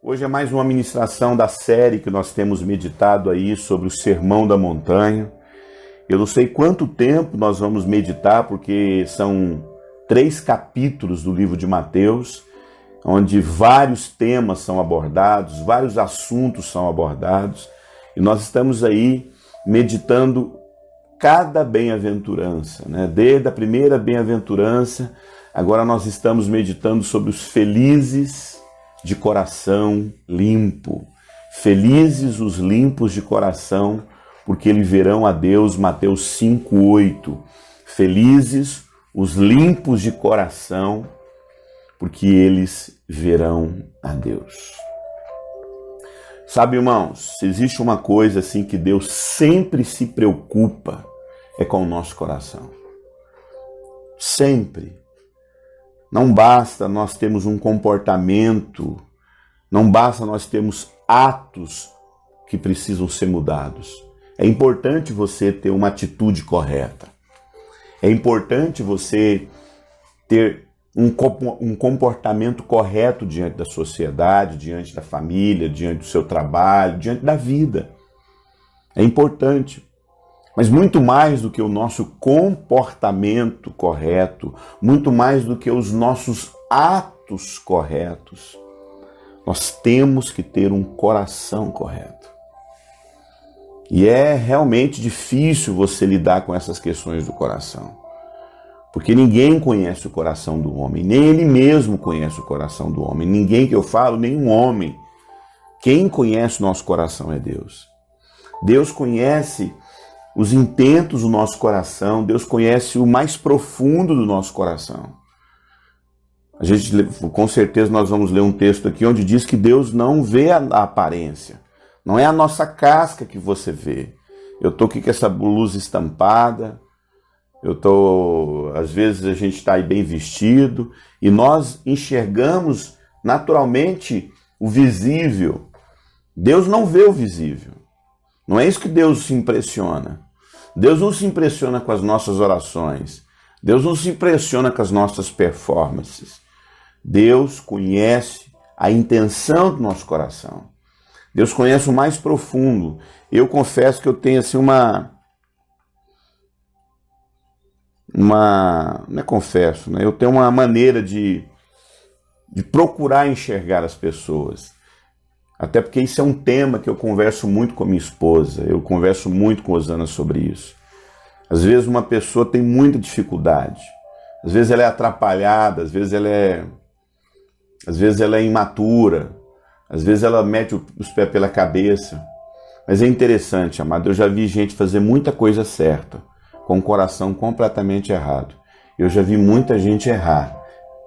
Hoje é mais uma ministração da série que nós temos meditado aí sobre o Sermão da Montanha. Eu não sei quanto tempo nós vamos meditar, porque são 3 capítulos do livro de Mateus, onde vários temas são abordados, vários assuntos são abordados, e nós estamos aí meditando cada bem-aventurança, né? Desde a primeira bem-aventurança, agora nós estamos meditando sobre os felizes de coração limpo. Felizes os limpos de coração, porque eles verão a Deus, Mateus 5:8. Felizes os limpos de coração, porque eles verão a Deus. Sabe, irmãos, se existe uma coisa assim que Deus sempre se preocupa, é com o nosso coração. Sempre. Não basta nós termos um comportamento, não basta nós termos atos que precisam ser mudados. É importante você ter uma atitude correta. É importante você ter um comportamento correto diante da sociedade, diante da família, diante do seu trabalho, diante da vida. É importante. Mas muito mais do que o nosso comportamento correto, muito mais do que os nossos atos corretos, nós temos que ter um coração correto. E é realmente difícil você lidar com essas questões do coração. Porque ninguém conhece o coração do homem, nem ele mesmo conhece o coração do homem. Ninguém que eu falo, nenhum homem. Quem conhece o nosso coração é Deus. Deus conhece os intentos do nosso coração, Deus conhece o mais profundo do nosso coração. Com certeza nós vamos ler um texto aqui onde diz que Deus não vê a aparência, não é a nossa casca que você vê. Eu estou aqui com essa blusa estampada, às vezes a gente está aí bem vestido, e nós enxergamos naturalmente o visível. Deus não vê o visível. Não é isso que Deus se impressiona. Deus não se impressiona com as nossas orações. Deus não se impressiona com as nossas performances. Deus conhece a intenção do nosso coração. Deus conhece o mais profundo. Eu confesso que eu tenho assim eu tenho uma maneira de procurar enxergar as pessoas. Até porque isso é um tema que eu converso muito com a minha esposa, eu converso muito com a Osana sobre isso. Às vezes uma pessoa tem muita dificuldade, às vezes ela é atrapalhada, às vezes ela é imatura, às vezes ela mete os pés pela cabeça. Mas é interessante, amado, eu já vi gente fazer muita coisa certa, com o coração completamente errado. Eu já vi muita gente errar,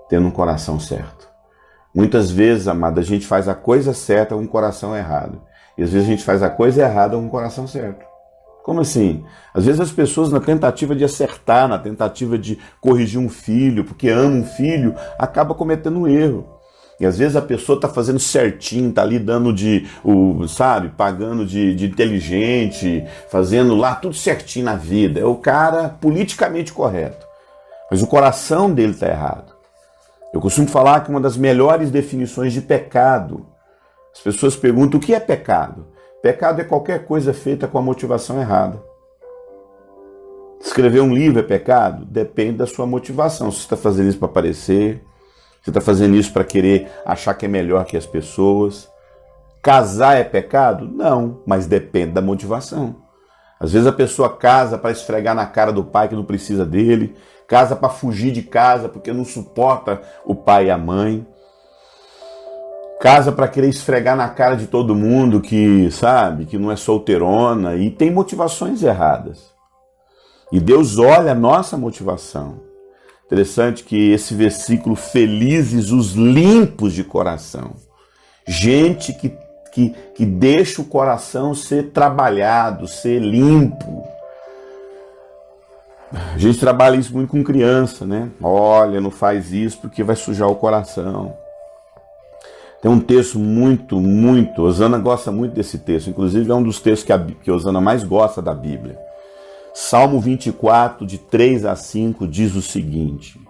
tendo um coração certo. Muitas vezes, amada, a gente faz a coisa certa com o coração errado. E às vezes a gente faz a coisa errada com o coração certo. Como assim? Às vezes as pessoas, na tentativa de acertar, na tentativa de corrigir um filho, porque ama um filho, acaba cometendo um erro. E às vezes a pessoa está fazendo certinho, está ali dando pagando de inteligente, fazendo lá tudo certinho na vida. É o cara politicamente correto. Mas o coração dele está errado. Eu costumo falar que uma das melhores definições de pecado, as pessoas perguntam o que é pecado? Pecado é qualquer coisa feita com a motivação errada. Escrever um livro é pecado? Depende da sua motivação. Se você está fazendo isso para aparecer, se você está fazendo isso para querer achar que é melhor que as pessoas. Casar é pecado? Não, mas depende da motivação. Às vezes a pessoa casa para esfregar na cara do pai que não precisa dele, casa para fugir de casa porque não suporta o pai e a mãe, casa para querer esfregar na cara de todo mundo que não é solteirona, e tem motivações erradas. E Deus olha a nossa motivação. Interessante que esse versículo, felizes os limpos de coração, gente que deixa o coração ser trabalhado, ser limpo. A gente trabalha isso muito com criança, né? Olha, não faz isso porque vai sujar o coração. Tem um texto Osana gosta muito desse texto, inclusive é um dos textos que Osana mais gosta da Bíblia. Salmo 24, de 3 a 5, diz o seguinte: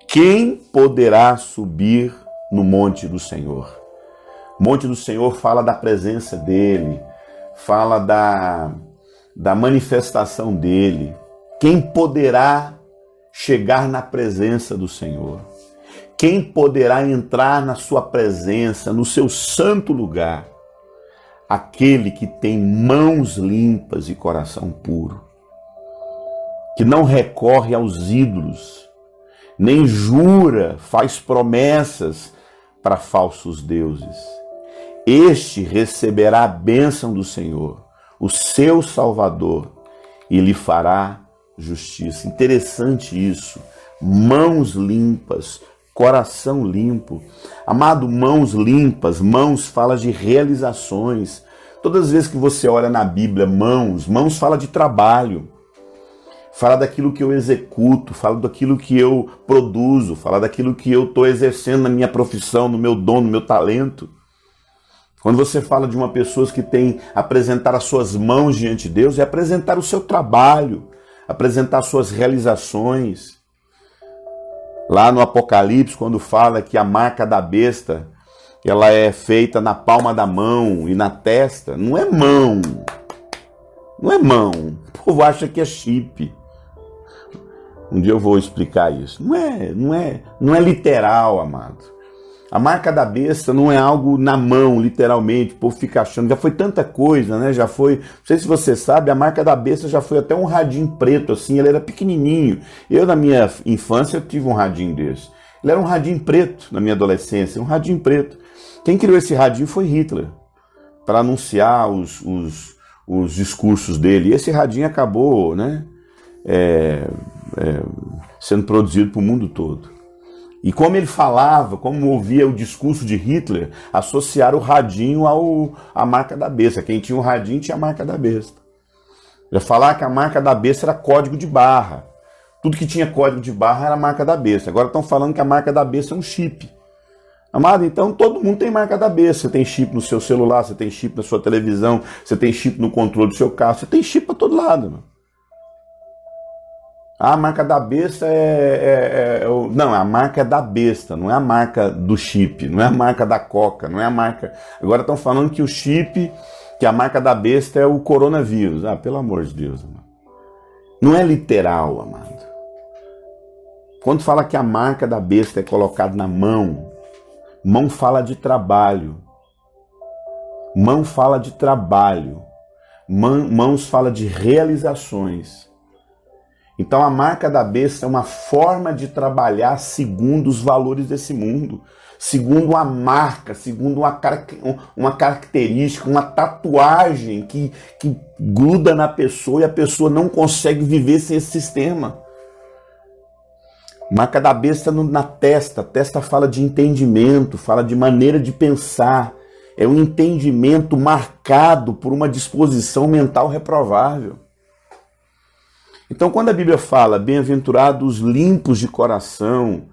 quem poderá subir no monte do Senhor? O monte do Senhor fala da presença dele, fala da manifestação dele. Quem poderá chegar na presença do Senhor? Quem poderá entrar na sua presença, no seu santo lugar? Aquele que tem mãos limpas e coração puro, que não recorre aos ídolos, nem jura, faz promessas para falsos deuses. Este receberá a bênção do Senhor, o seu Salvador, e lhe fará justiça. Interessante isso. Mãos limpas, coração limpo. Amado, mãos limpas, mãos fala de realizações. Todas as vezes que você olha na Bíblia, mãos fala de trabalho. Fala daquilo que eu executo, fala daquilo que eu produzo, fala daquilo que eu estou exercendo na minha profissão, no meu dom, no meu talento. Quando você fala de uma pessoa que tem apresentar as suas mãos diante de Deus, é apresentar o seu trabalho, apresentar as suas realizações. Lá no Apocalipse, quando fala que a marca da besta, ela é feita na palma da mão e na testa, não é mão. Não é mão. O povo acha que é chip. Um dia eu vou explicar isso. Não é literal, amado. A marca da besta não é algo na mão, literalmente, o povo fica achando. Já foi tanta coisa, né? Já foi, não sei se você sabe, a marca da besta já foi até um radinho preto, assim, ele era pequenininho. Eu, na minha infância, eu tive um radinho desse. Ele era um radinho preto, na minha adolescência, um radinho preto. Quem criou esse radinho foi Hitler, para anunciar os discursos dele. E esse radinho acabou, né, sendo produzido para o mundo todo. E como ele falava, como ouvia o discurso de Hitler, associaram o radinho à marca da besta. Quem tinha o radinho tinha a marca da besta. Já falar que a marca da besta era código de barra. Tudo que tinha código de barra era a marca da besta. Agora estão falando que a marca da besta é um chip. Amado, então todo mundo tem marca da besta. Você tem chip no seu celular, você tem chip na sua televisão, você tem chip no controle do seu carro, você tem chip para todo lado, mano. A marca da besta Não, a marca é da besta, não é a marca do chip, não é a marca da Coca, não é a marca... Agora estão falando que o chip, que a marca da besta é o coronavírus. Ah, pelo amor de Deus, amado. Não é literal, amado. Quando fala que a marca da besta é colocada na mão, mão fala de trabalho. Mão fala de trabalho. Mãos fala de realizações. Então a marca da besta é uma forma de trabalhar segundo os valores desse mundo, segundo uma marca, segundo uma característica, uma tatuagem que gruda na pessoa e a pessoa não consegue viver sem esse sistema. Marca da besta na testa. A testa fala de entendimento, fala de maneira de pensar. É um entendimento marcado por uma disposição mental reprovável. Então, quando a Bíblia fala bem-aventurados limpos de coração,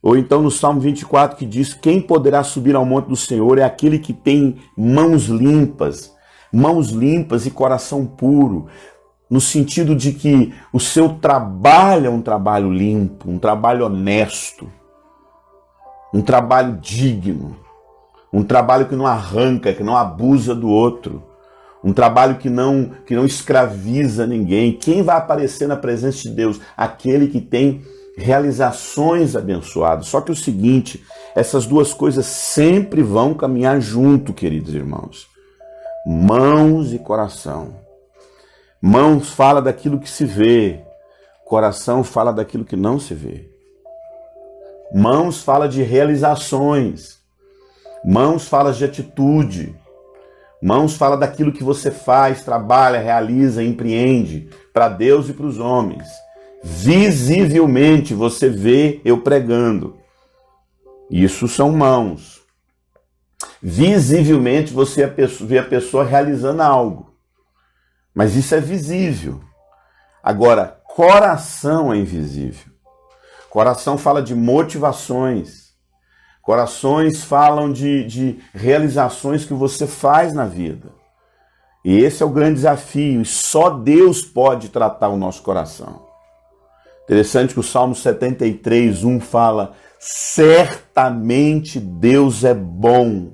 ou então no Salmo 24 que diz quem poderá subir ao monte do Senhor é aquele que tem mãos limpas e coração puro, no sentido de que o seu trabalho é um trabalho limpo, um trabalho honesto, um trabalho digno, um trabalho que não arranca, que não abusa do outro. Um trabalho que não escraviza ninguém. Quem vai aparecer na presença de Deus? Aquele que tem realizações abençoadas. Só que o seguinte, essas duas coisas sempre vão caminhar junto, queridos irmãos. Mãos e coração. Mãos fala daquilo que se vê. Coração fala daquilo que não se vê. Mãos fala de realizações. Mãos fala de atitude. Mãos fala daquilo que você faz, trabalha, realiza, empreende para Deus e para os homens. Visivelmente você vê eu pregando. Isso são mãos. Visivelmente você vê a pessoa realizando algo. Mas isso é visível. Agora, coração é invisível. Coração fala de motivações. Corações falam de realizações que você faz na vida. E esse é o grande desafio. E só Deus pode tratar o nosso coração. Interessante que o Salmo 73:1 fala: certamente Deus é bom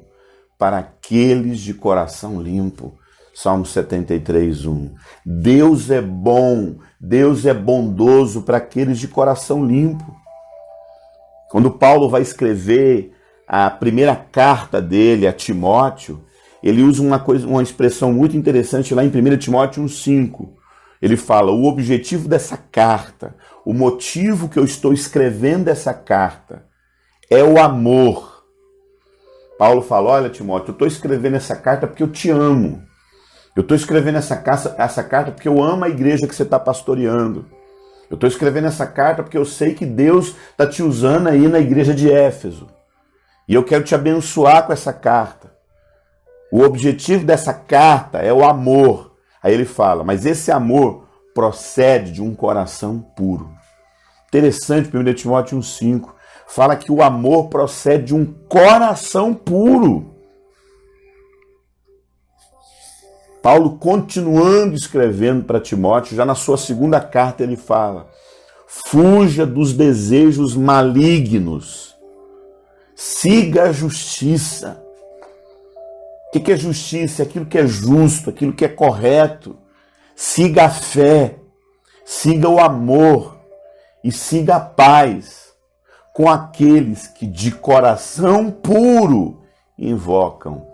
para aqueles de coração limpo. Salmo 73:1. Deus é bom, Deus é bondoso para aqueles de coração limpo. Quando Paulo vai escrever a primeira carta dele a Timóteo, ele usa uma expressão muito interessante lá em 1 Timóteo 1:5. Ele fala: o objetivo dessa carta, o motivo que eu estou escrevendo essa carta é o amor. Paulo fala: olha, Timóteo, eu estou escrevendo essa carta porque eu te amo. Eu estou escrevendo essa carta porque eu amo a igreja que você está pastoreando. Eu estou escrevendo essa carta porque eu sei que Deus está te usando aí na igreja de Éfeso. E eu quero te abençoar com essa carta. O objetivo dessa carta é o amor. Aí ele fala: mas esse amor procede de um coração puro. Interessante, 1 Timóteo 1:5. Fala que o amor procede de um coração puro. Paulo, continuando escrevendo para Timóteo, já na sua segunda carta ele fala: fuja dos desejos malignos, siga a justiça. O que é justiça? Aquilo que é justo, aquilo que é correto. Siga a fé, siga o amor e siga a paz com aqueles que de coração puro invocam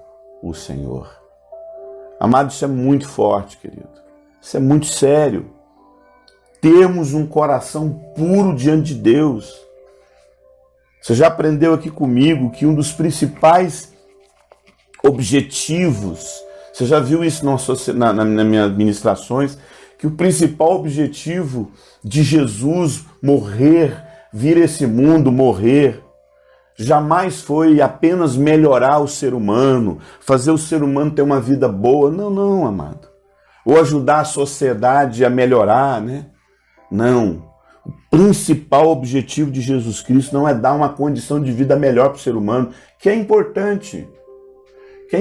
o Senhor. Amado, isso é muito forte, querido. Isso é muito sério. Termos um coração puro diante de Deus. Você já aprendeu aqui comigo que um dos principais objetivos, você já viu isso nas minhas ministrações, que o principal objetivo de Jesus morrer, vir a esse mundo, morrer, jamais foi apenas melhorar o ser humano, fazer o ser humano ter uma vida boa. Não, não, amado. Ou ajudar a sociedade a melhorar, né? Não. O principal objetivo de Jesus Cristo não é dar uma condição de vida melhor para o ser humano, que é importante. É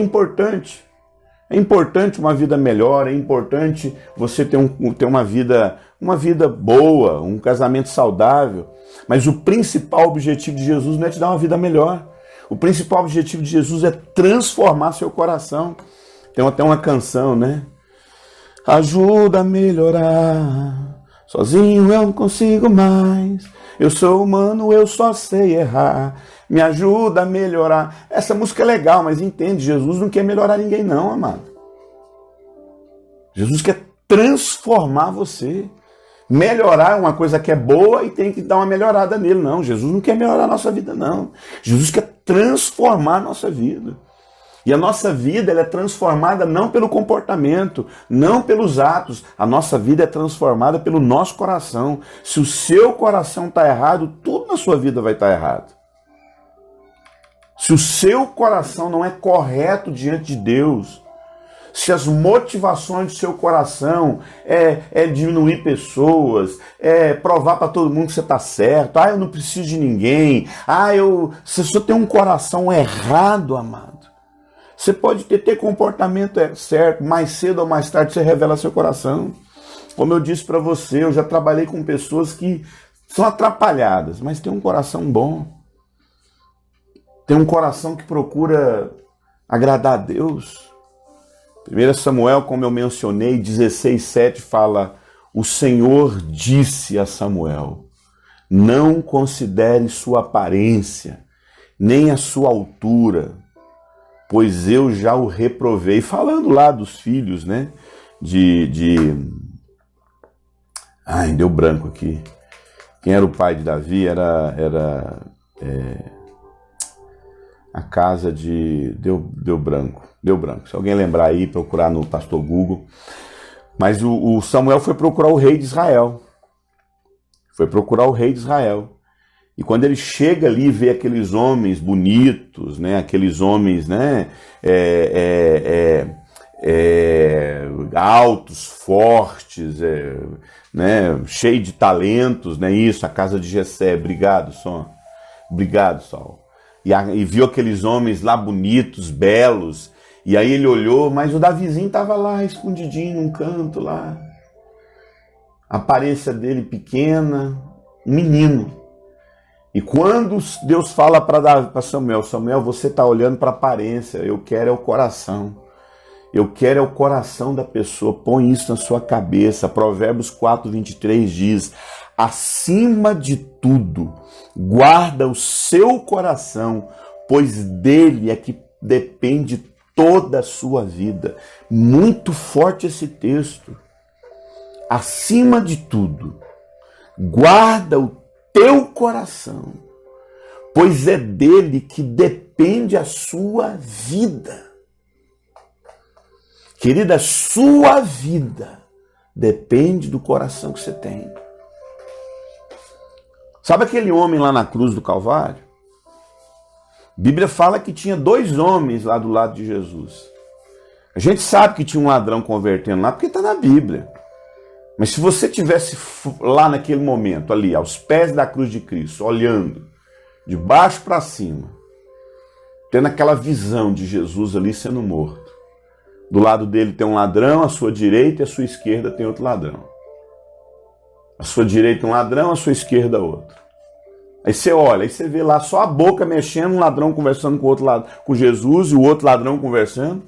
importante uma vida melhor, é importante você ter uma vida boa, um casamento saudável. Mas o principal objetivo de Jesus não é te dar uma vida melhor. O principal objetivo de Jesus é transformar seu coração. Tem até uma canção, né? Ajuda a melhorar, sozinho eu não consigo mais. Eu sou humano, eu só sei errar. Me ajuda a melhorar. Essa música é legal, mas entende, Jesus não quer melhorar ninguém não, amado. Jesus quer transformar você. Melhorar uma coisa que é boa e tem que dar uma melhorada nele. Não, Jesus não quer melhorar a nossa vida, não. Jesus quer transformar a nossa vida. E a nossa vida ela é transformada não pelo comportamento, não pelos atos. A nossa vida é transformada pelo nosso coração. Se o seu coração está errado, tudo na sua vida vai estar errado. Se o seu coração não é correto diante de Deus, se as motivações do seu coração é diminuir pessoas, é provar para todo mundo que você está certo, eu não preciso de ninguém, você só tem um coração errado, amado. Você pode ter comportamento certo, mais cedo ou mais tarde você revela seu coração. Como eu disse para você, eu já trabalhei com pessoas que são atrapalhadas, mas tem um coração bom. Tem um coração que procura agradar a Deus. 1 Samuel, como eu mencionei, 16:7 fala: o Senhor disse a Samuel, não considere sua aparência, nem a sua altura, pois eu já o reprovei. Falando lá dos filhos, né? Deu branco aqui. Quem era o pai de Davi era a casa de... Deu branco. Se alguém lembrar aí, procurar no pastor Google. Mas o Samuel foi procurar o rei de Israel. E quando ele chega ali e vê aqueles homens bonitos, né? Aqueles homens, né? Altos, fortes, né? Cheio de talentos, né? Isso, a casa de Jessé. Obrigado, Saul. E viu aqueles homens lá bonitos, belos. E aí ele olhou, mas o Davizinho estava lá, escondidinho num canto lá. A aparência dele pequena, um menino. E quando Deus fala para Samuel, Samuel, você está olhando para a aparência, eu quero é o coração. Eu quero é o coração da pessoa, põe isso na sua cabeça. Provérbios 4:23 diz, acima de tudo, guarda o seu coração, pois dele é que depende toda a sua vida. Muito forte esse texto. Acima de tudo, guarda o teu coração, pois é dele que depende a sua vida. Querida, a sua vida depende do coração que você tem. Sabe aquele homem lá na cruz do Calvário? A Bíblia fala que tinha 2 homens lá do lado de Jesus. A gente sabe que tinha um ladrão convertendo lá porque está na Bíblia. Mas se você tivesse lá naquele momento, ali, aos pés da cruz de Cristo, olhando de baixo para cima, tendo aquela visão de Jesus ali sendo morto, do lado dele tem um ladrão, à sua direita e à sua esquerda tem outro ladrão. À sua direita um ladrão, à sua esquerda outro. Aí você olha, aí você vê lá só a boca mexendo, um ladrão conversando com o outro lado, com Jesus e o outro ladrão conversando.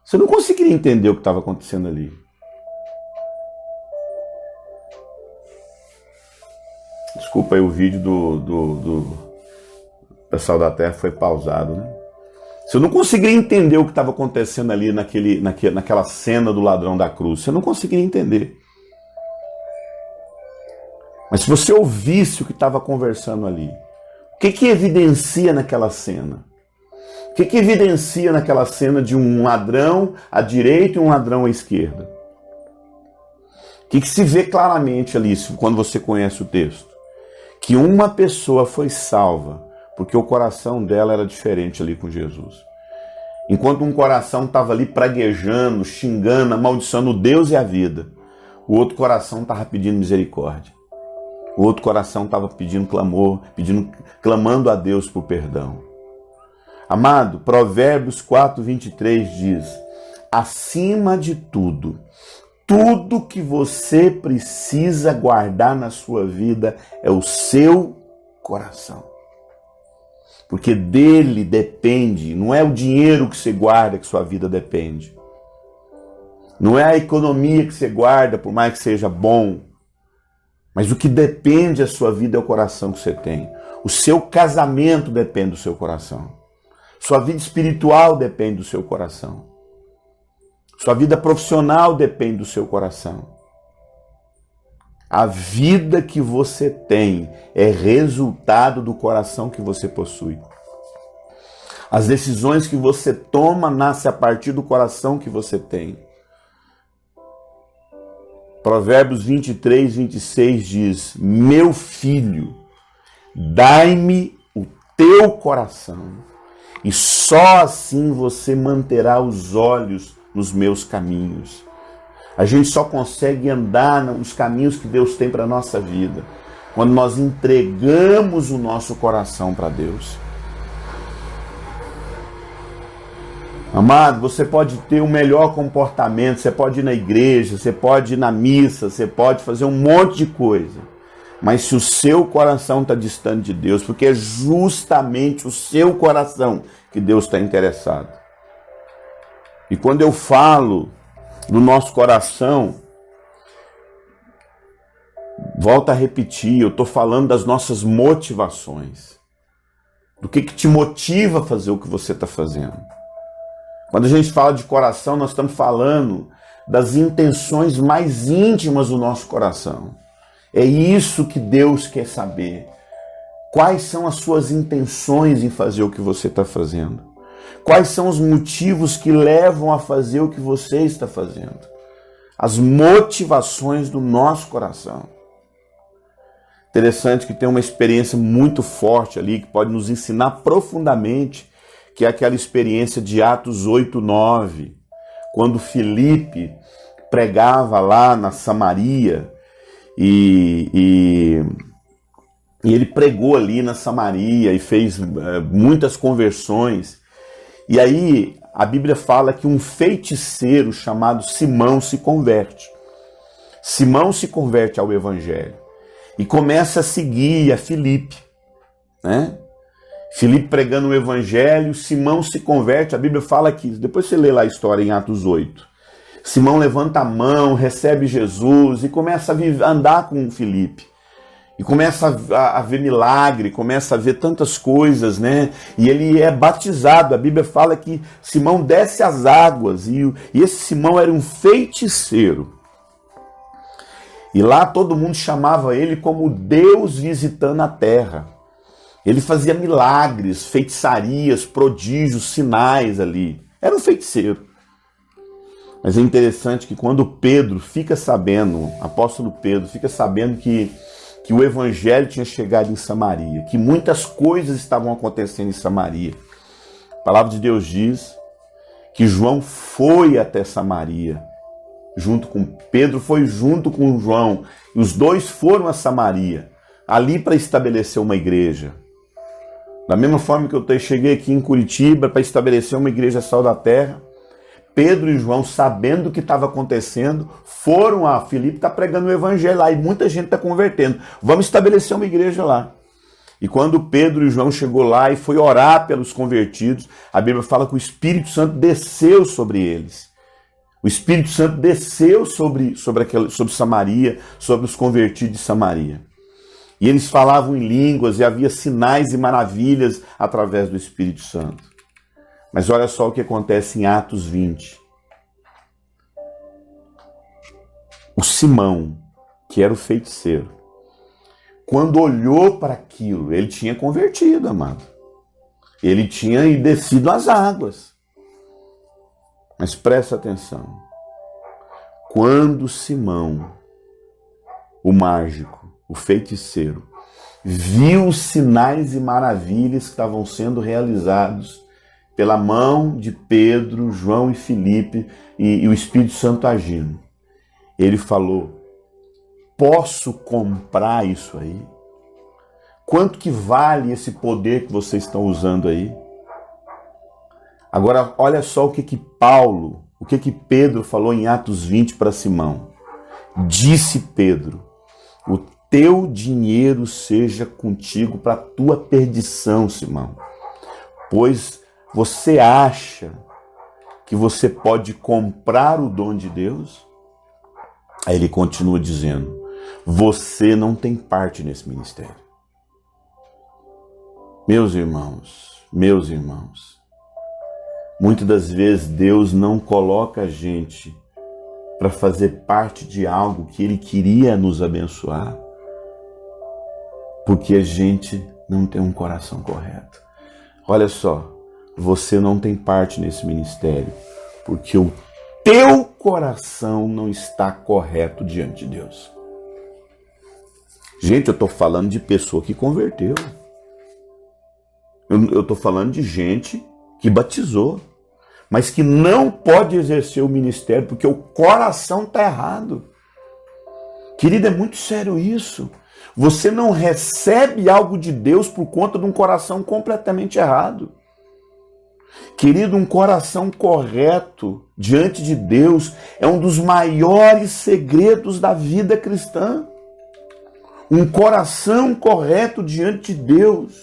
Você não conseguiria entender o que estava acontecendo ali. Desculpa aí, o vídeo do pessoal da Terra foi pausado, né? Você não conseguiria entender o que estava acontecendo ali naquela cena do ladrão da cruz. Você não conseguiria entender. Mas se você ouvisse o que estava conversando ali, o que evidencia naquela cena? O que evidencia naquela cena de um ladrão à direita e um ladrão à esquerda? O que se vê claramente ali, quando você conhece o texto? Que uma pessoa foi salva, porque o coração dela era diferente ali com Jesus. Enquanto um coração estava ali praguejando, xingando, amaldiçoando Deus e a vida, o outro coração estava pedindo misericórdia. O outro coração estava pedindo clamor, clamando a Deus por perdão. Amado, Provérbios 4:23 diz, acima de tudo, tudo que você precisa guardar na sua vida é o seu coração. Porque dele depende, não é o dinheiro que você guarda que sua vida depende. Não é a economia que você guarda, por mais que seja bom. Mas o que depende da sua vida é o coração que você tem. O seu casamento depende do seu coração. Sua vida espiritual depende do seu coração. Sua vida profissional depende do seu coração. A vida que você tem é resultado do coração que você possui. As decisões que você toma nascem a partir do coração que você tem. Provérbios 23:26 diz, meu filho, dai-me o teu coração, e só assim você manterá os olhos nos meus caminhos. A gente só consegue andar nos caminhos que Deus tem para a nossa vida quando nós entregamos o nosso coração para Deus. Amado, você pode ter o melhor comportamento, você pode ir na igreja, você pode ir na missa, você pode fazer um monte de coisa. Mas se o seu coração está distante de Deus, porque é justamente o seu coração que Deus está interessado. E quando eu falo do nosso coração, volto a repetir, eu estou falando das nossas motivações. Do que te motiva a fazer o que você está fazendo. Quando a gente fala de coração, nós estamos falando das intenções mais íntimas do nosso coração. É isso que Deus quer saber. Quais são as suas intenções em fazer o que você está fazendo? Quais são os motivos que levam a fazer o que você está fazendo? As motivações do nosso coração. Interessante que tem uma experiência muito forte ali, que pode nos ensinar profundamente, que é aquela experiência de Atos 8:9, quando Filipe pregava lá na Samaria, e ele pregou ali na Samaria e fez muitas conversões. E aí a Bíblia fala que um feiticeiro chamado Simão se converte. Simão se converte ao Evangelho e começa a seguir a Filipe. né? Filipe pregando o evangelho, Simão se converte, a Bíblia fala que, depois você lê lá a história em Atos 8. Simão levanta a mão, recebe Jesus e começa a andar com Filipe. E começa a ver milagre, começa a ver tantas coisas, né? E ele é batizado. A Bíblia fala que Simão desce as águas e esse Simão era um feiticeiro. E lá todo mundo chamava ele como Deus visitando a terra. Ele fazia milagres, feitiçarias, prodígios, sinais ali. Era um feiticeiro. Mas é interessante que quando Pedro fica sabendo, apóstolo Pedro fica sabendo que o evangelho tinha chegado em Samaria, que muitas coisas estavam acontecendo em Samaria. A palavra de Deus diz que João foi até Samaria, junto com Pedro, foi junto com João, e os dois foram a Samaria, ali para estabelecer uma igreja. Da mesma forma que eu cheguei aqui em Curitiba para estabelecer uma igreja Sal da Terra, Pedro e João, sabendo o que estava acontecendo, foram a Filipe, está pregando o evangelho lá, e muita gente está convertendo. Vamos estabelecer uma igreja lá. E quando Pedro e João chegou lá e foi orar pelos convertidos, a Bíblia fala que o Espírito Santo desceu sobre eles. O Espírito Santo desceu sobre Samaria, sobre os convertidos de Samaria. E eles falavam em línguas e havia sinais e maravilhas através do Espírito Santo. Mas olha só o que acontece em Atos 20. O Simão, que era o feiticeiro, quando olhou para aquilo, ele tinha convertido, amado. Ele tinha descido as águas. Mas presta atenção. Quando Simão, o mágico, o feiticeiro, viu os sinais e maravilhas que estavam sendo realizados pela mão de Pedro, João e Filipe e o Espírito Santo agindo, ele falou: posso comprar isso aí? Quanto que vale esse poder que vocês estão usando aí? Agora, olha só o que Pedro falou em Atos 20 para Simão. Disse Pedro: o teu dinheiro seja contigo para a tua perdição, Simão. Pois você acha que você pode comprar o dom de Deus? Aí ele continua dizendo: você não tem parte nesse ministério. Meus irmãos, muitas das vezes Deus não coloca a gente para fazer parte de algo que Ele queria nos abençoar, porque a gente não tem um coração correto. Olha só, você não tem parte nesse ministério, porque o teu coração não está correto diante de Deus. Gente, eu estou falando de pessoa que converteu. Eu estou falando de gente que batizou, mas que não pode exercer o ministério porque o coração está errado. Querido, é muito sério isso. Você não recebe algo de Deus por conta de um coração completamente errado. Querido, um coração correto diante de Deus é um dos maiores segredos da vida cristã. Um coração correto diante de Deus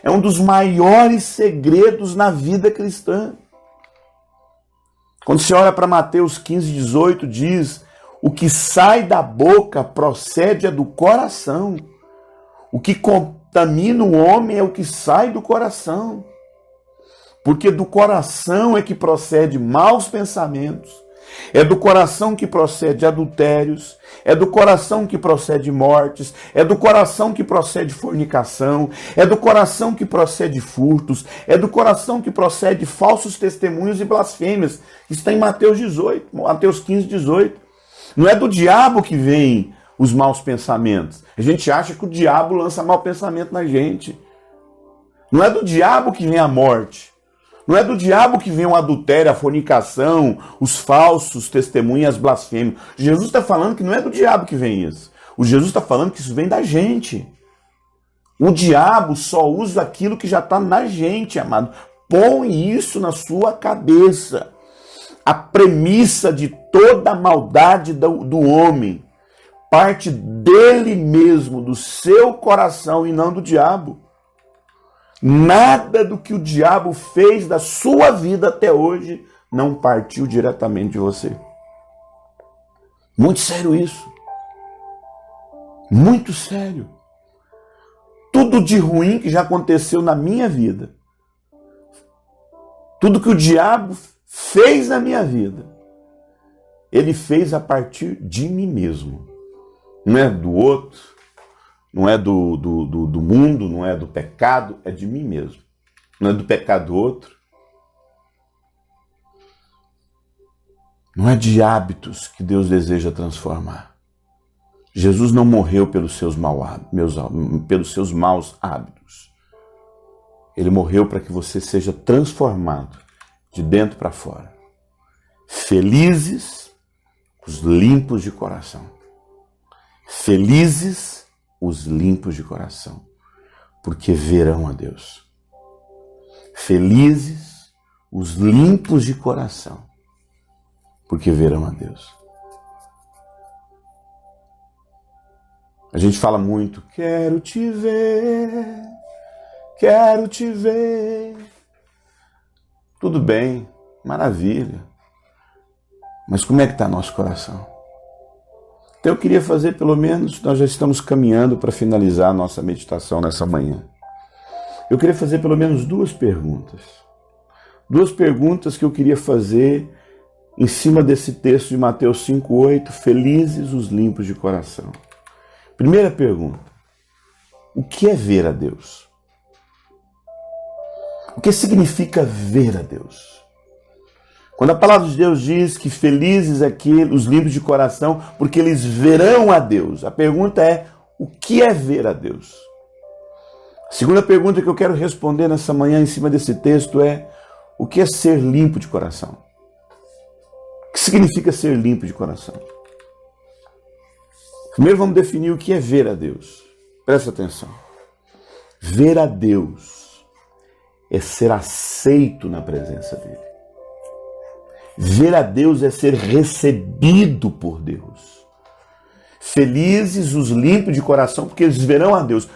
é um dos maiores segredos na vida cristã. Quando você olha para Mateus 15, 18, diz: o que sai da boca procede do coração. O que contamina o homem é o que sai do coração. Porque do coração é que procede maus pensamentos, é do coração que procede adultérios, é do coração que procede mortes, é do coração que procede fornicação, é do coração que procede furtos, é do coração que procede falsos testemunhos e blasfêmias. Isso está em Mateus 15, 18. Não é do diabo que vem os maus pensamentos. A gente acha que o diabo lança mau pensamento na gente. Não é do diabo que vem a morte. Não é do diabo que vem o adultério, a fornicação, os falsos testemunhos, as blasfêmias. Jesus está falando que não é do diabo que vem isso. O Jesus está falando que isso vem da gente. O diabo só usa aquilo que já está na gente, amado. Põe isso na sua cabeça. A premissa de toda a maldade do homem parte dele mesmo, do seu coração e não do diabo. Nada do que o diabo fez da sua vida até hoje não partiu diretamente de você. Muito sério isso. Muito sério. Tudo de ruim que já aconteceu na minha vida, tudo que o diabo fez na minha vida, ele fez a partir de mim mesmo. Não é do outro, não é do mundo, não é do pecado, é de mim mesmo. Não é do pecado do outro. Não é de hábitos que Deus deseja transformar. Jesus não morreu pelos seus maus hábitos. Ele morreu para que você seja transformado de dentro para fora. Felizes os limpos de coração. Felizes os limpos de coração, porque verão a Deus. Felizes os limpos de coração, porque verão a Deus. A gente fala muito, quero te ver, quero te ver. Tudo bem, maravilha. Mas como é que está nosso coração? Então eu queria fazer pelo menos, nós já estamos caminhando para finalizar a nossa meditação nessa manhã. Eu queria fazer pelo menos duas perguntas. Duas perguntas que eu queria fazer em cima desse texto de Mateus 5,8, felizes os limpos de coração. Primeira pergunta, o que é ver a Deus? O que significa ver a Deus? Quando a palavra de Deus diz que felizes os limpos de coração, porque eles verão a Deus, a pergunta é, o que é ver a Deus? A segunda pergunta que eu quero responder nessa manhã em cima desse texto é, o que é ser limpo de coração? O que significa ser limpo de coração? Primeiro vamos definir o que é ver a Deus. Presta atenção. Ver a Deus é ser aceito na presença dele. Ver a Deus é ser recebido por Deus. Felizes os limpos de coração, porque eles verão a Deus. O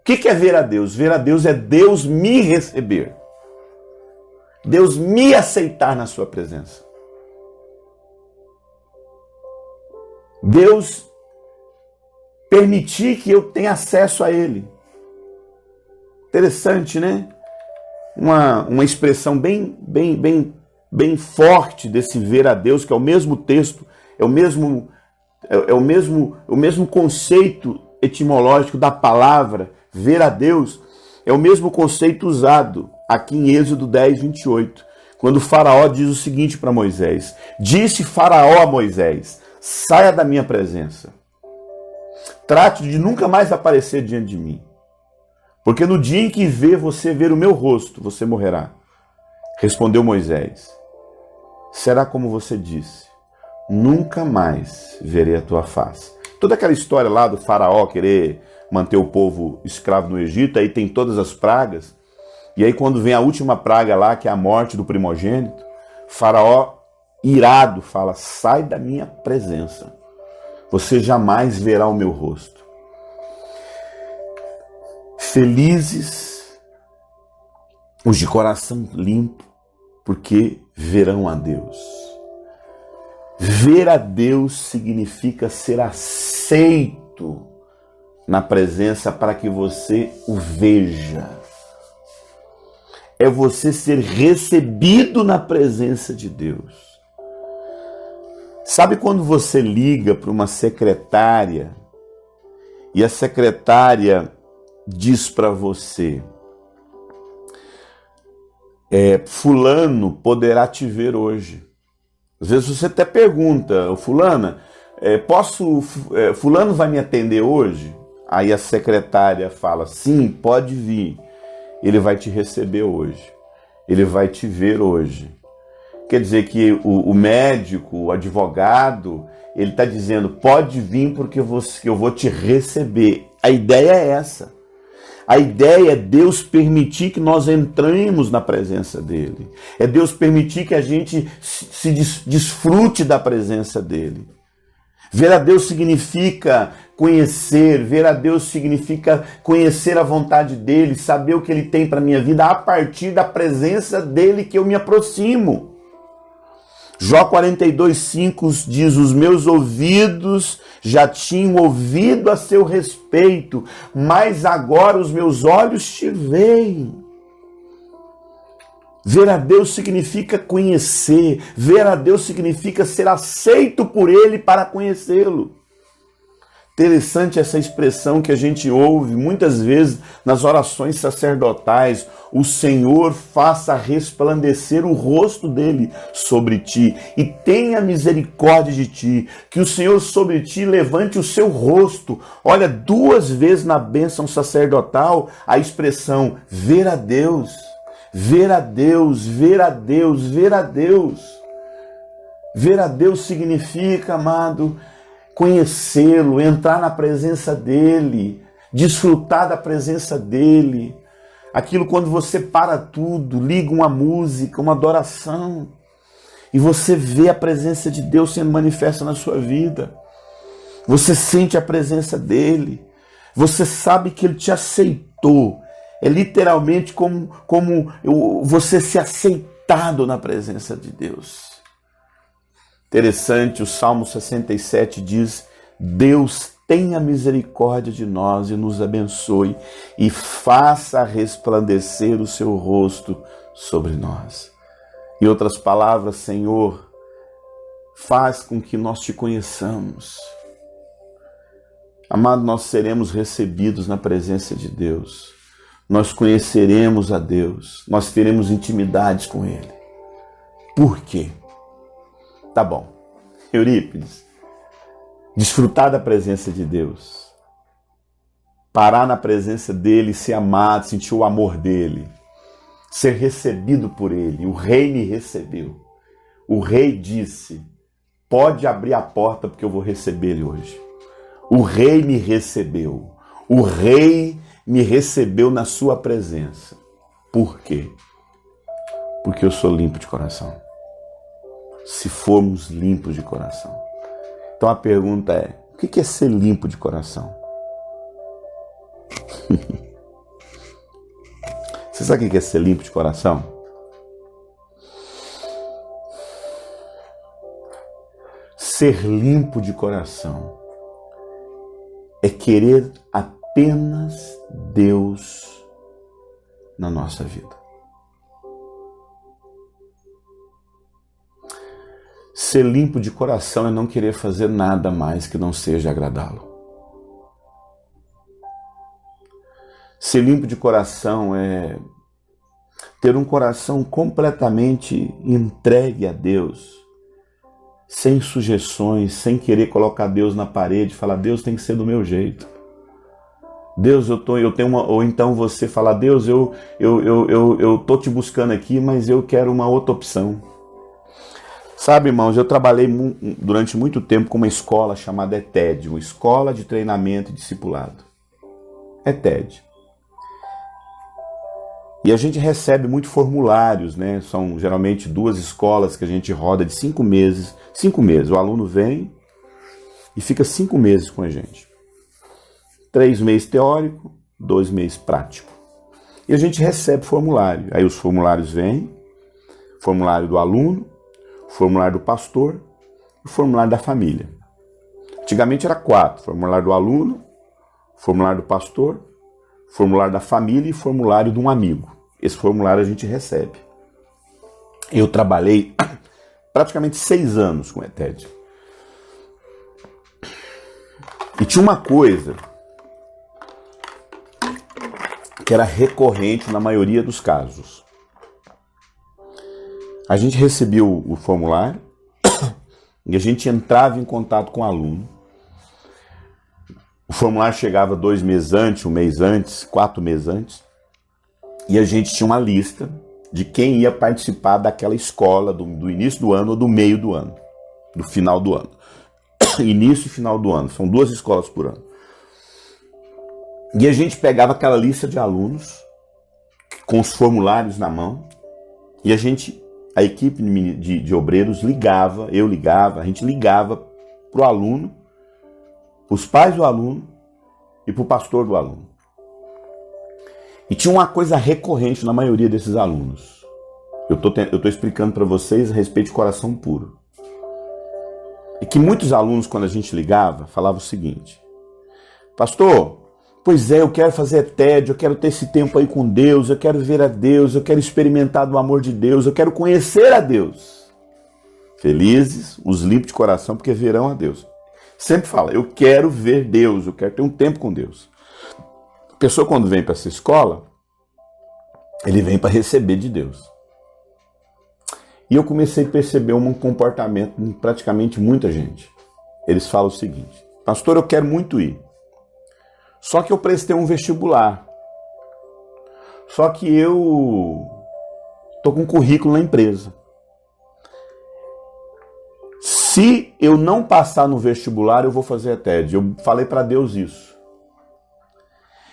que é ver a Deus? Ver a Deus é Deus me receber. Deus me aceitar na sua presença. Deus permitir que eu tenha acesso a Ele. Interessante, né? Uma expressão bem forte desse ver a Deus, que é o mesmo texto, é o mesmo conceito etimológico da palavra ver a Deus, é o mesmo conceito usado aqui em Êxodo 10, 28, quando o faraó diz o seguinte para Moisés, disse faraó a Moisés, saia da minha presença. Trate de nunca mais aparecer diante de mim. Porque no dia em que você ver o meu rosto, você morrerá. Respondeu Moisés. Será como você disse. Nunca mais verei a tua face. Toda aquela história lá do faraó querer manter o povo escravo no Egito, aí tem todas as pragas. E aí quando vem a última praga lá, que é a morte do primogênito, faraó, irado, fala, sai da minha presença. Você jamais verá o meu rosto. Felizes os de coração limpo, porque verão a Deus. Ver a Deus significa ser aceito na presença para que você o veja. É você ser recebido na presença de Deus. Sabe quando você liga para uma secretária e a secretária diz para você, fulano poderá te ver hoje. Às vezes você até pergunta, fulana, fulano vai me atender hoje? Aí a secretária fala, sim, pode vir. Ele vai te receber hoje. Ele vai te ver hoje. Quer dizer que o médico, o advogado, ele está dizendo, pode vir porque eu vou te receber. A ideia é essa. A ideia é Deus permitir que nós entremos na presença dele. É Deus permitir que a gente se desfrute da presença dele. Ver a Deus significa conhecer. Ver a Deus significa conhecer a vontade dele, saber o que ele tem para minha vida a partir da presença dele que eu me aproximo. Jó 42:5 diz: os meus ouvidos já tinham ouvido a seu respeito, mas agora os meus olhos te veem. Ver a Deus significa conhecer. Ver a Deus significa ser aceito por Ele para conhecê-lo. Interessante essa expressão que a gente ouve muitas vezes nas orações sacerdotais: o Senhor faça resplandecer o rosto dele sobre ti e tenha misericórdia de ti, que o Senhor sobre ti levante o seu rosto. Olha, 2 vezes na bênção sacerdotal a expressão ver a Deus, ver a Deus, ver a Deus, ver a Deus. Ver a Deus significa, amado, conhecê-lo, entrar na presença dele, desfrutar da presença dele. Aquilo quando você para tudo, liga uma música, uma adoração, e você vê a presença de Deus sendo manifesta na sua vida. Você sente a presença dele. Você sabe que ele te aceitou. É literalmente como você ser aceitado na presença de Deus. Interessante, o Salmo 67 diz: Deus tenha misericórdia de nós e nos abençoe e faça resplandecer o seu rosto sobre nós. Em outras palavras, Senhor, faz com que nós te conheçamos. Amado, nós seremos recebidos na presença de Deus. Nós conheceremos a Deus. Nós teremos intimidades com Ele. Por quê? Tá bom, Eurípides, desfrutar da presença de Deus, parar na presença dele, ser amado, sentir o amor dele, ser recebido por ele. O rei me recebeu. O rei disse: pode abrir a porta porque eu vou receber ele hoje. O rei me recebeu. O rei me recebeu na sua presença. Por quê? Porque eu sou limpo de coração. Se formos limpos de coração. Então a pergunta é: o que é ser limpo de coração? Você sabe o que é ser limpo de coração? Ser limpo de coração é querer apenas Deus na nossa vida. Ser limpo de coração é não querer fazer nada mais que não seja agradá-lo. Ser limpo de coração é ter um coração completamente entregue a Deus, sem sugestões, sem querer colocar Deus na parede, falar: Deus tem que ser do meu jeito. Deus, eu tenho uma... Ou então você falar: Deus, eu tô te buscando aqui, mas eu quero uma outra opção. Sabe, irmãos, eu trabalhei durante muito tempo com uma escola chamada ETED, uma Escola de Treinamento e Discipulado. ETED. E a gente recebe muitos formulários, né? São geralmente 2 escolas que a gente roda de 5 meses. 5 meses. O aluno vem e fica 5 meses com a gente. 3 meses teórico, 2 meses prático. E a gente recebe formulário. Aí os formulários vêm, formulário do aluno, formulário do pastor e formulário da família. Antigamente era 4, formulário do aluno, formulário do pastor, formulário da família e formulário de um amigo. Esse formulário a gente recebe. Eu trabalhei praticamente 6 anos com o ETED. E tinha uma coisa que era recorrente na maioria dos casos. A gente recebia o formulário e a gente entrava em contato com o aluno. O formulário chegava 2 meses antes, 1 mês antes, 4 meses antes, e a gente tinha uma lista de quem ia participar daquela escola do início do ano ou do meio do ano, do final do ano. Início e final do ano, são 2 escolas por ano. E a gente pegava aquela lista de alunos com os formulários na mão e a equipe de obreiros ligava, a gente ligava para o aluno, os pais do aluno e para o pastor do aluno. E tinha uma coisa recorrente na maioria desses alunos. Eu estou explicando para vocês a respeito de coração puro. E que muitos alunos, quando a gente ligava, falavam o seguinte: pastor, pois é, eu quero fazer TED, eu quero ter esse tempo aí com Deus, eu quero ver a Deus, eu quero experimentar do amor de Deus, eu quero conhecer a Deus. Felizes os limpos de coração, porque verão a Deus. Sempre fala, eu quero ver Deus, eu quero ter um tempo com Deus. A pessoa, quando vem para essa escola, ele vem para receber de Deus. E eu comecei a perceber um comportamento em praticamente muita gente. Eles falam o seguinte: pastor, eu quero muito ir. Só que eu prestei um vestibular. Só que eu estou com um currículo na empresa. Se eu não passar no vestibular, eu vou fazer a TED. Eu falei para Deus isso.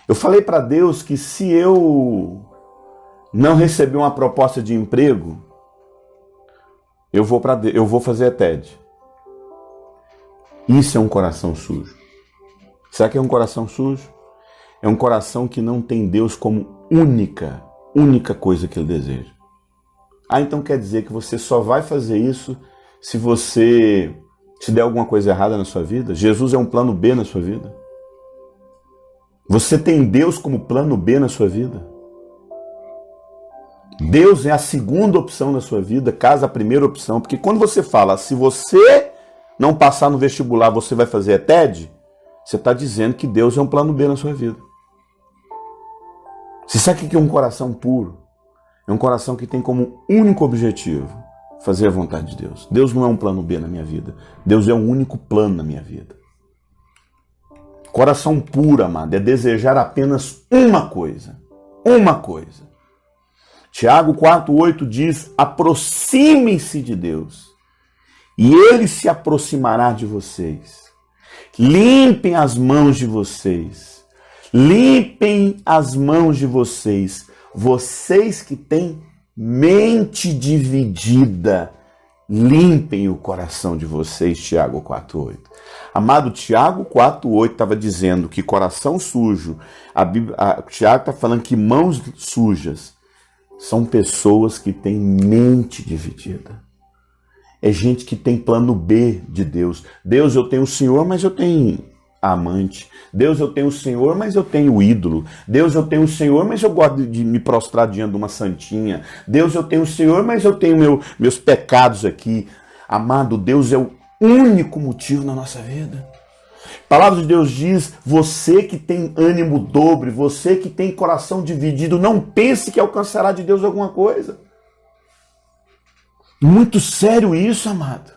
Eu falei para Deus que se eu não receber uma proposta de emprego, eu vou fazer a TED. Isso é um coração sujo. Será que é um coração sujo? É um coração que não tem Deus como única coisa que ele deseja. Então quer dizer que você só vai fazer isso se der alguma coisa errada na sua vida? Jesus é um plano B na sua vida? Você tem Deus como plano B na sua vida? Deus é a segunda opção na sua vida, caso a primeira opção. Porque quando você fala, se você não passar no vestibular, você vai fazer a TED, você está dizendo que Deus é um plano B na sua vida. Você sabe o que é um coração puro? É um coração que tem como único objetivo fazer a vontade de Deus. Deus não é um plano B na minha vida. Deus é o único plano na minha vida. Coração puro, amado, é desejar apenas uma coisa. Uma coisa. Tiago 4,8 diz: aproximem-se de Deus, e Ele se aproximará de vocês. Limpem as mãos de vocês. Limpem as mãos de vocês. Vocês que têm mente dividida, limpem o coração de vocês. Tiago 4,8. Amado, Tiago 4,8 estava dizendo que coração sujo, Tiago está falando que mãos sujas são pessoas que têm mente dividida. É gente que tem plano B de Deus. Deus, eu tenho o Senhor, mas eu tenho a amante. Deus, eu tenho o Senhor, mas eu tenho o ídolo. Deus, eu tenho o Senhor, mas eu gosto de me prostrar diante de uma santinha. Deus, eu tenho o Senhor, mas eu tenho meus pecados aqui. Amado, Deus é o único motivo na nossa vida. A palavra de Deus diz: você que tem ânimo dobre, você que tem coração dividido, não pense que alcançará de Deus alguma coisa. Muito sério isso, amado.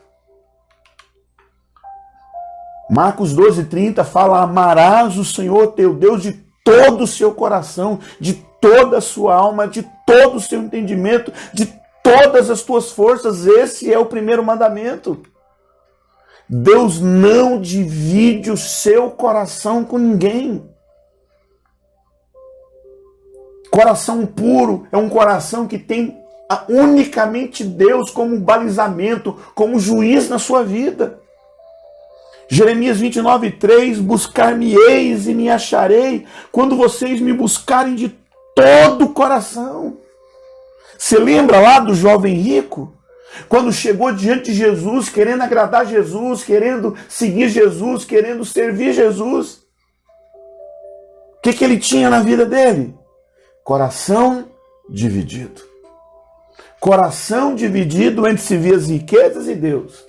Marcos 12,30 fala: amarás o Senhor teu Deus de todo o seu coração, de toda a sua alma, de todo o seu entendimento, de todas as tuas forças. Esse é o primeiro mandamento. Deus não divide o seu coração com ninguém. Coração puro é um coração que tem unicamente Deus como balizamento, como juiz na sua vida. Jeremias 29,3: buscar-me-eis e me acharei, quando vocês me buscarem de todo o coração. Você lembra lá do jovem rico? Quando chegou diante de Jesus, querendo agradar Jesus, querendo seguir Jesus, querendo servir Jesus. O que ele tinha na vida dele? Coração dividido. Coração dividido entre se ver as riquezas e Deus.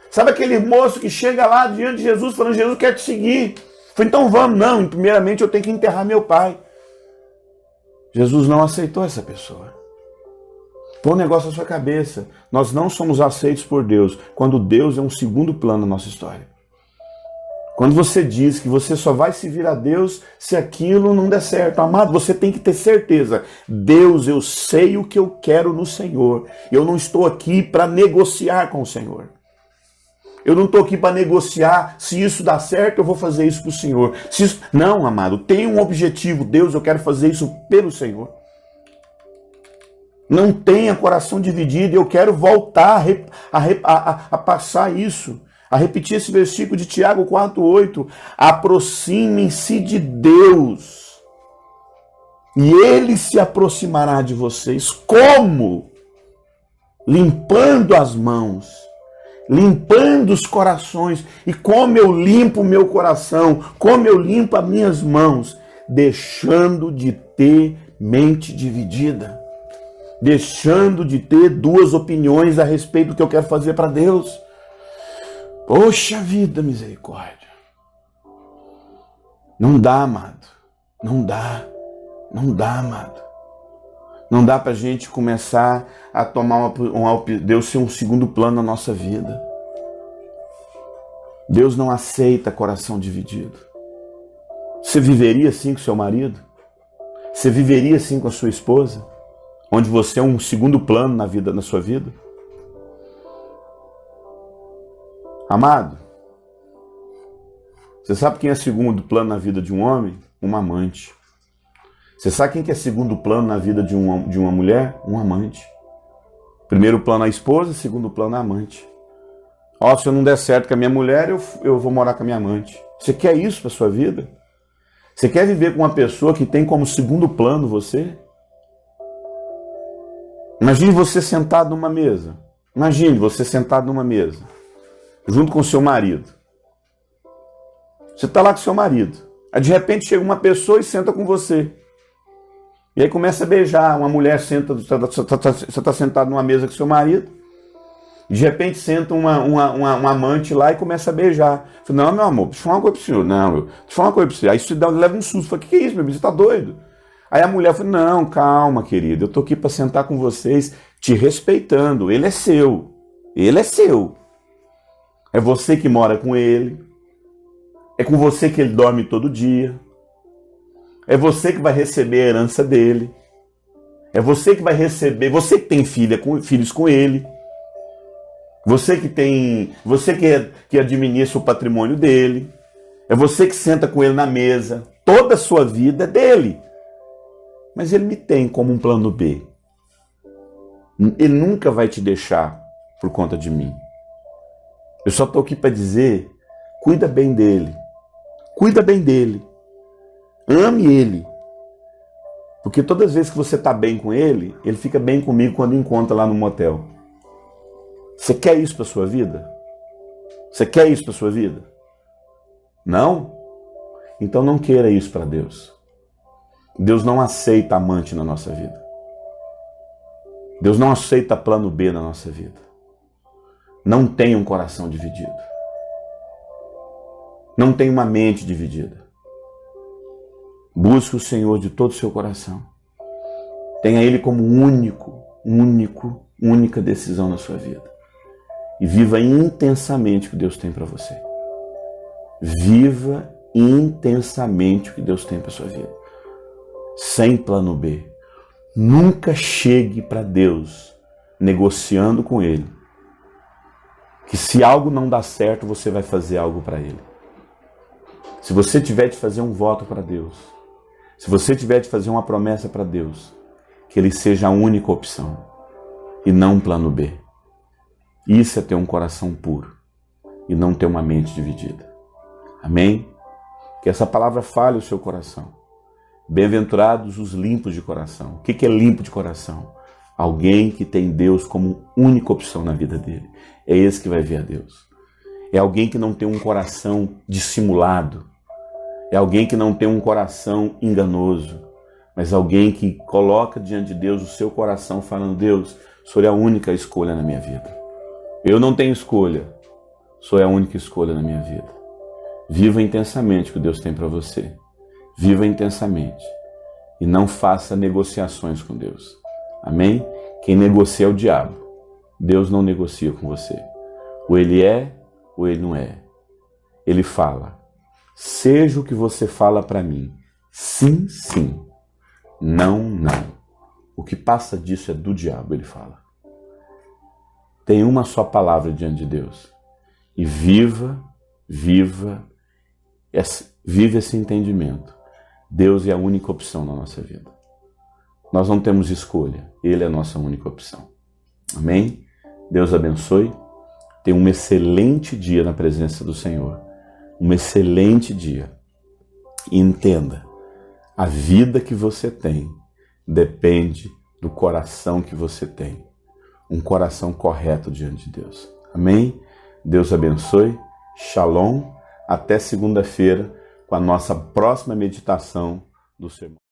Sabe aquele moço que chega lá diante de Jesus falando: Jesus, quer te seguir. Falei: então vamos. Não, primeiramente eu tenho que enterrar meu pai. Jesus não aceitou essa pessoa. Põe um negócio na sua cabeça. Nós não somos aceitos por Deus quando Deus é um segundo plano na nossa história. Quando você diz que você só vai servir a Deus se aquilo não der certo. Amado, você tem que ter certeza. Deus, eu sei o que eu quero no Senhor. Eu não estou aqui para negociar com o Senhor. Eu não estou aqui para negociar. Se isso dá certo, eu vou fazer isso para o Senhor. Não, amado, tem um objetivo. Deus, eu quero fazer isso pelo Senhor. Não tenha coração dividido. Eu quero voltar a passar isso. a repetir esse versículo de Tiago 4:8. Aproximem-se de Deus e Ele se aproximará de vocês. Como? Limpando as mãos, limpando os corações. E como eu limpo o meu coração, como eu limpo as minhas mãos? Deixando de ter mente dividida, deixando de ter duas opiniões a respeito do que eu quero fazer para Deus. Poxa vida, misericórdia. Não dá, amado. Não dá, amado. Não dá para a gente começar a tomar Deus ser um segundo plano na nossa vida. Deus não aceita coração dividido. Você viveria assim com seu marido? Você viveria assim com a sua esposa? Onde você é um segundo plano na sua vida? Amado, você sabe quem é segundo plano na vida de um homem? Um amante. Você sabe quem que é segundo plano na vida de uma mulher? Um amante. Primeiro plano a esposa, segundo plano a amante. Ó, se eu não der certo com a minha mulher, eu vou morar com a minha amante. Você quer isso para sua vida? Você quer viver com uma pessoa que tem como segundo plano você? Imagine você sentado numa mesa. Imagine você sentado numa mesa, junto com seu marido. Você está lá com seu marido. Aí de repente chega uma pessoa e senta com você. E aí começa a beijar. Uma mulher senta, você está sentado numa mesa com seu marido. De repente senta uma amante lá e começa a beijar. Fala, não, meu amor, deixa eu falar uma coisa pro senhor. Não, deixa eu falar uma coisa pro senhor. Aí você leva um susto. Fala, que é isso, meu filho? Você tá doido? Aí a mulher fala, não, calma, querido. Eu tô aqui para sentar com vocês, te respeitando. Ele é seu. Ele é seu. É você que mora com ele. É com você que ele dorme todo dia. É você que vai receber a herança dele. É você que vai receber. Você que tem filhos com ele. Você que administra o patrimônio dele. É você que senta com ele na mesa. Toda a sua vida é dele. Mas ele me tem como um plano B. Ele nunca vai te deixar por conta de mim. Eu só estou aqui para dizer, cuida bem dele. Cuida bem dele. Ame ele. Porque todas as vezes que você está bem com ele, ele fica bem comigo quando encontra lá no motel. Você quer isso para sua vida? Você quer isso para sua vida? Não? Então não queira isso para Deus. Deus não aceita amante na nossa vida. Deus não aceita plano B na nossa vida. Não tenha um coração dividido. Não tenha uma mente dividida. Busque o Senhor de todo o seu coração. Tenha Ele como única decisão na sua vida. E viva intensamente o que Deus tem para você. Viva intensamente o que Deus tem para sua vida. Sem plano B. Nunca chegue para Deus negociando com Ele que se algo não dá certo, você vai fazer algo para Ele. Se você tiver de fazer um voto para Deus, se você tiver de fazer uma promessa para Deus, que Ele seja a única opção e não um plano B. Isso é ter um coração puro e não ter uma mente dividida. Amém? Que essa palavra fale o seu coração. Bem-aventurados os limpos de coração. O que é limpo de coração? Alguém que tem Deus como única opção na vida dele. É esse que vai ver a Deus. É alguém que não tem um coração dissimulado. É alguém que não tem um coração enganoso. Mas alguém que coloca diante de Deus o seu coração falando, Deus, o Senhor é a única escolha na minha vida. Eu não tenho escolha. O Senhor é a única escolha na minha vida. Viva intensamente o que Deus tem para você. Viva intensamente. E não faça negociações com Deus. Amém? Quem negocia é o diabo. Deus não negocia com você. Ou ele é, ou ele não é. Ele fala, seja o que você fala para mim. Sim, sim. Não, não. O que passa disso é do diabo, ele fala. Tem uma só palavra diante de Deus. E viva esse entendimento. Deus é a única opção na nossa vida. Nós não temos escolha. Ele é a nossa única opção. Amém? Deus abençoe. Tenha um excelente dia na presença do Senhor. Um excelente dia. E entenda, a vida que você tem depende do coração que você tem. Um coração correto diante de Deus. Amém? Deus abençoe. Shalom. Até segunda-feira com a nossa próxima meditação do sermão.